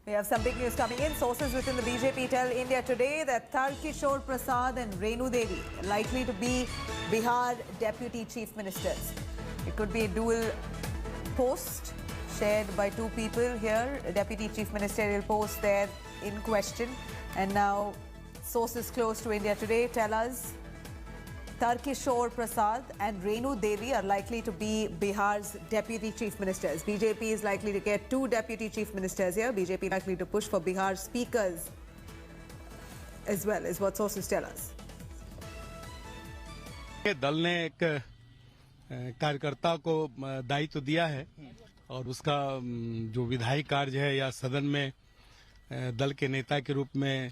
We have some big news coming in. Sources within the BJP tell India Today that Tarkishore Prasad and Renu Devi are likely to be Bihar Deputy Chief Ministers. It could be a dual post shared by two people here, a Deputy Chief Ministerial post there in question. And now sources close to India Today tell us Tarkishore Prasad and Renu Devi are likely to be Bihar's Deputy Chief Ministers. BJP is likely to get two Deputy Chief Ministers here. BJP likely to push for Bihar speakers as well, is what sources tell us. दल ने एक कार्यकर्ता को दायित्व दिया है और उसका जो विधायी कार्य है या सदन में दल के नेता के रूप में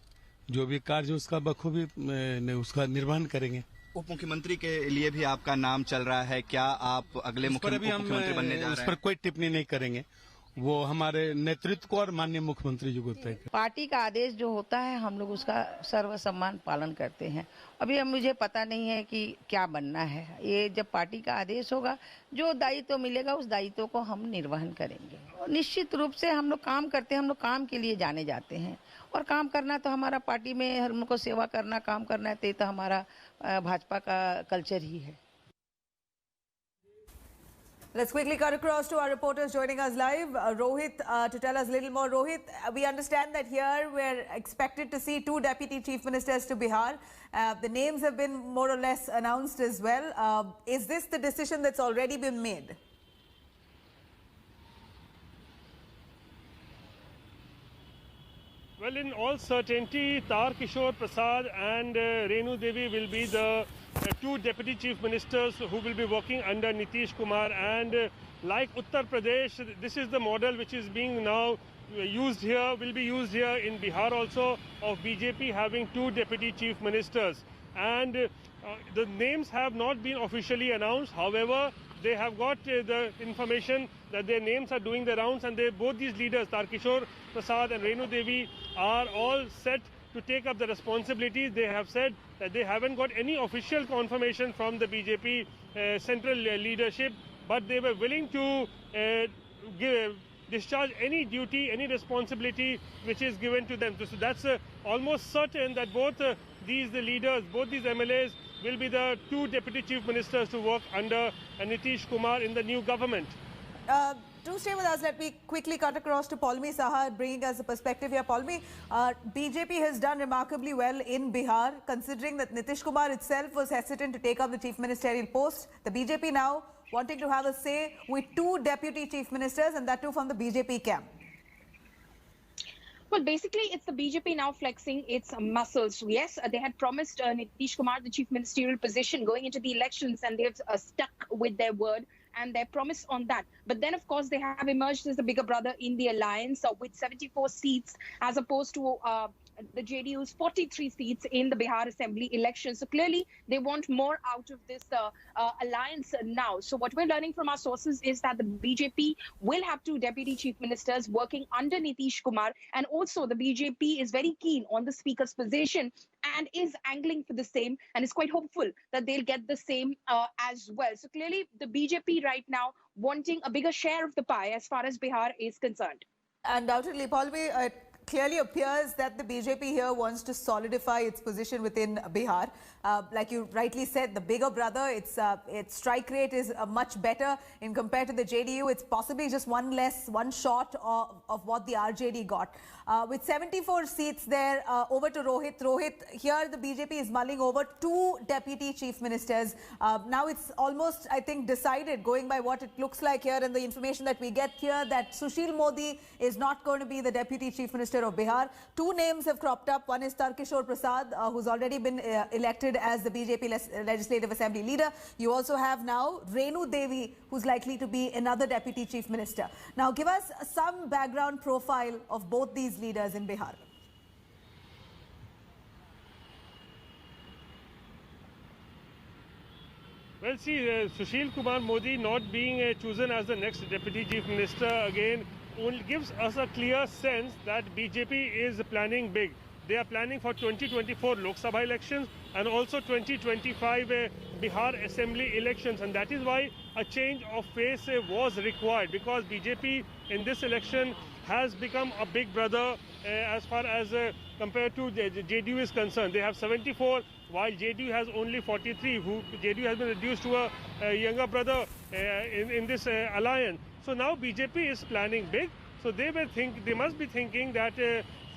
जो भी कार्य उसका बखूबी उसका निर्वहन करेंगे। उप मुख्यमंत्री के लिए भी आपका नाम चल रहा है, क्या आप अगले मुख्यमंत्री बनने जा रहे हैं? उस पर कोई टिप्पणी नहीं करेंगे, वो हमारे नेतृत्व को और माननीय मुख्यमंत्री जी को तय। पार्टी का आदेश जो होता है हम लोग उसका सर्वसम्मान पालन करते हैं। अभी मुझे पता नहीं है कि क्या बनना है, ये जब पार्टी का आदेश होगा जो दायित्व मिलेगा उस दायित्व को हम निर्वहन करेंगे। और निश्चित रूप से हम लोग काम करते हैं, हम लोग काम के लिए जाने जाते हैं और काम करना तो हमारा पार्टी में हम लोग को सेवा करना, काम करना है, तो हमारा भाजपा का कल्चर ही है। Let's quickly cut across to our reporters joining us live. Rohit, to tell us a little more. Rohit, we understand that here we're expected to see two Deputy Chief Ministers to Bihar. The names have been more or less announced as well. Is this the decision that's already been made? Well, in all certainty, Tarkishore Prasad and Renu Devi will be the two Deputy Chief Ministers who will be working under Nitish Kumar. And like Uttar Pradesh, this is the model which is being now used here, will be used here in Bihar also, of BJP having two Deputy Chief Ministers. And the names have not been officially announced. However, they have got the information that their names are doing the rounds, and both these leaders, Tarkishore Prasad and Renu Devi, are all set to take up the responsibilities. They have said that they haven't got any official confirmation from the BJP central leadership, but they were willing to discharge any duty, any responsibility which is given to them. So that's almost certain that both these leaders, both these MLAs, will be the two Deputy Chief Ministers to work under Nitish Kumar in the new government. Do stay with us. Let me quickly cut across to Paulmi Saha, bringing us a perspective here. Paulmi, BJP has done remarkably well in Bihar, considering that Nitish Kumar itself was hesitant to take up the Chief Ministerial post. The BJP now wanting to have a say with two Deputy Chief Ministers, and that too from the BJP camp. Well, basically, it's the BJP now flexing its muscles. Yes, they had promised Nitish Kumar the chief ministerial position going into the elections, and they've stuck with their word and their promise on that. But then, of course, they have emerged as the bigger brother in the alliance with 74 seats as opposed to the JDU's 43 seats in the Bihar Assembly election. So clearly, they want more out of this alliance now. So what we're learning from our sources is that the BJP will have two deputy chief ministers working under Nitish Kumar. And also the BJP is very keen on the speaker's position and is angling for the same and is quite hopeful that they'll get the same as well. So clearly, the BJP right now wanting a bigger share of the pie as far as Bihar is concerned. Undoubtedly, Paulmi, clearly appears that the BJP here wants to solidify its position within Bihar. Like you rightly said, the bigger brother, its strike rate is much better in compared to the JDU. It's possibly just one short of what the RJD got. With 74 seats there, over to Rohit. Rohit, here the BJP is mulling over two deputy chief ministers. Now it's almost, I think, decided, going by what it looks like here and the information that we get here, that Sushil Modi is not going to be the deputy chief minister of Bihar. Two names have cropped up. One is Tarkishore Prasad, who's already been elected as the BJP Legislative Assembly leader. You also have now Renu Devi, who's likely to be another deputy chief minister. Now, give us some background profile of both these leaders in Bihar. Well, see, Sushil Kumar Modi not being chosen as the next deputy chief minister again only gives us a clear sense that BJP is planning big. They are planning for 2024 Lok Sabha elections and also 2025 Bihar Assembly elections, and that is why a change of face was required, because BJP in this election has become a big brother as far as compared to JDU is concerned. They have 74, while JDU has only 43. JDU has been reduced to a younger brother in this alliance. So now BJP is planning big. So they must be thinking that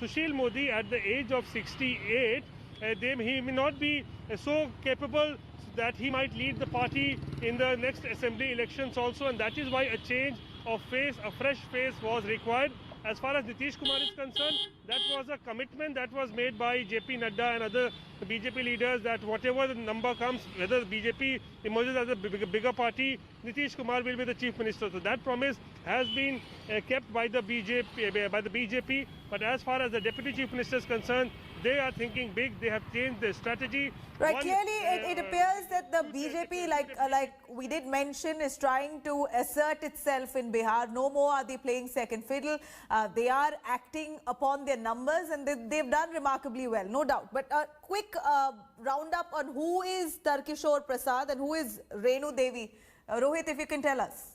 Sushil Modi, at the age of 68, he may not be so capable that he might lead the party in the next assembly elections also, and that is why a change of face, a fresh face was required. As far as Nitish Kumar is concerned, that was a commitment that was made by JP Nadda and other BJP leaders that whatever the number comes, whether BJP emerges as a bigger party, Nitish Kumar will be the chief minister. So that promise has been kept by the BJP. But as far as the deputy chief minister is concerned, they are thinking big. They have changed their strategy. Right, clearly it appears that the BJP, like we did mention, is trying to assert itself in Bihar. No more are they playing second fiddle. They are acting upon their numbers, and they've done remarkably well, no doubt. But a quick roundup on who is Tarkishore Prasad and who is Renu Devi. Rohit, if you can tell us.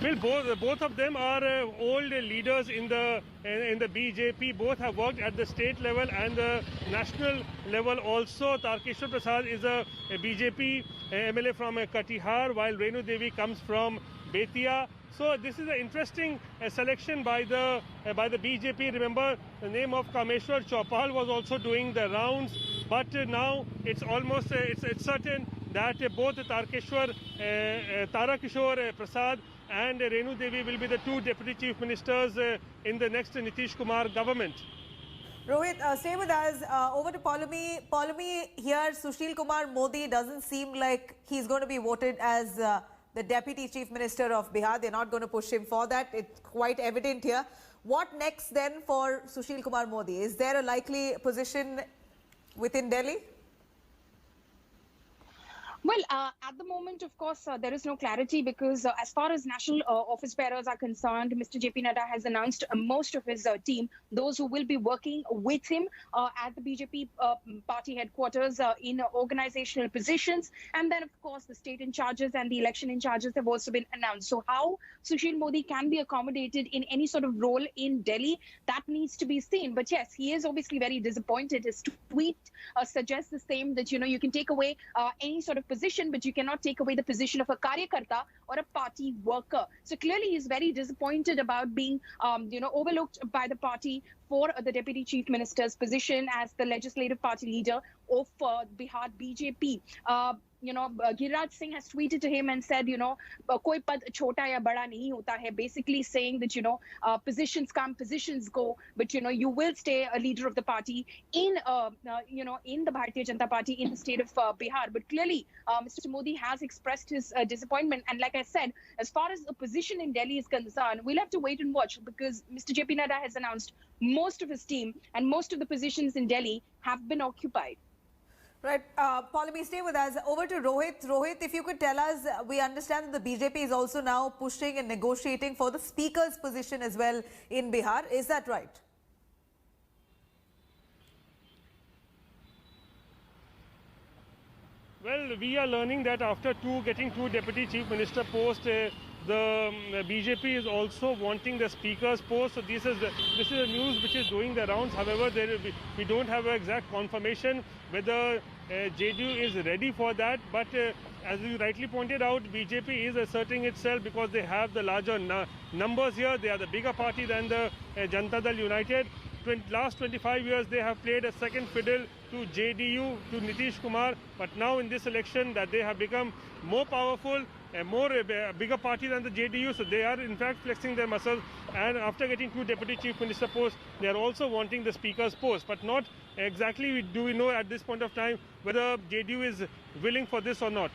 Well, both of them are old leaders in the BJP. Both have worked at the state level and the national level also. Tarkishore Prasad is a BJP MLA from Katihar, while Renu Devi comes from Betia. So this is an interesting selection by the BJP. Remember, the name of Kameshwar Chaupal was also doing the rounds, but now it's almost it's certain that both Tarakishore Prasad and Renu Devi will be the two deputy chief ministers in the next Nitish Kumar government. Rohit, stay with us. Over to Polumi. Polumi, here Sushil Kumar Modi doesn't seem like he's going to be voted as the deputy chief minister of Bihar. They're not going to push him for that. It's quite evident here. What next then for Sushil Kumar Modi? Is there a likely position within Delhi? Well, at the moment, of course, there is no clarity because as far as national office bearers are concerned, Mr. JP Nadda has announced most of his team, those who will be working with him at the BJP party headquarters in organizational positions. And then, of course, the state in charges and the election in charges have also been announced. So how Sushil Modi can be accommodated in any sort of role in Delhi, that needs to be seen. But yes, he is obviously very disappointed. His tweet suggests the same, that, you know, you can take away any sort of position, but you cannot take away the position of a karyakarta or a party worker. So clearly he's very disappointed about being, overlooked by the party for the deputy chief minister's position as the legislative party leader of Bihar BJP. Giriraj Singh has tweeted to him and said, koi pad chota ya bada nahi hota hai, basically saying that, positions come, positions go, but, you will stay a leader of the party in the Bharatiya Janata Party in the state of Bihar. But clearly, Mr. Modi has expressed his disappointment. And like I said, as far as the position in Delhi is concerned, we'll have to wait and watch, because Mr. JP Nadda has announced most of his team and most of the positions in Delhi have been occupied. Right, Polumi, stay with us. Over to Rohit. Rohit, if you could tell us, we understand that the BJP is also now pushing and negotiating for the speaker's position as well in Bihar. Is that right? Well, we are learning that after getting two deputy chief minister posts, the BJP is also wanting the speaker's post. So this is a news which is doing the rounds. However, we don't have an exact confirmation whether JDU is ready for that. But as you rightly pointed out, BJP is asserting itself because they have the larger numbers here. They are the bigger party than the Janata Dal United. Last 25 years, they have played a second fiddle to JDU, to Nitish Kumar. But now in this election, that they have become more powerful, a bigger party than the JDU. So they are in fact flexing their muscles. And after getting two deputy chief minister posts, they are also wanting the speaker's post. But not exactly do we know at this point of time whether JDU is willing for this or not.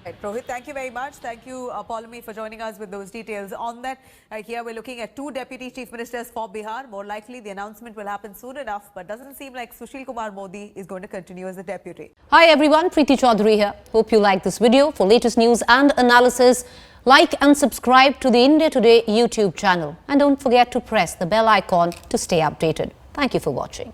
Right, Rohit, thank you very much. Thank you, Polumi, for joining us with those details on that. Here we're looking at two deputy chief ministers for Bihar. More likely, the announcement will happen soon enough, but doesn't seem like Sushil Kumar Modi is going to continue as the deputy. Hi everyone, Preeti Chaudhary here. Hope you like this video. For latest news and analysis, like and subscribe to the India Today YouTube channel. And don't forget to press the bell icon to stay updated. Thank you for watching.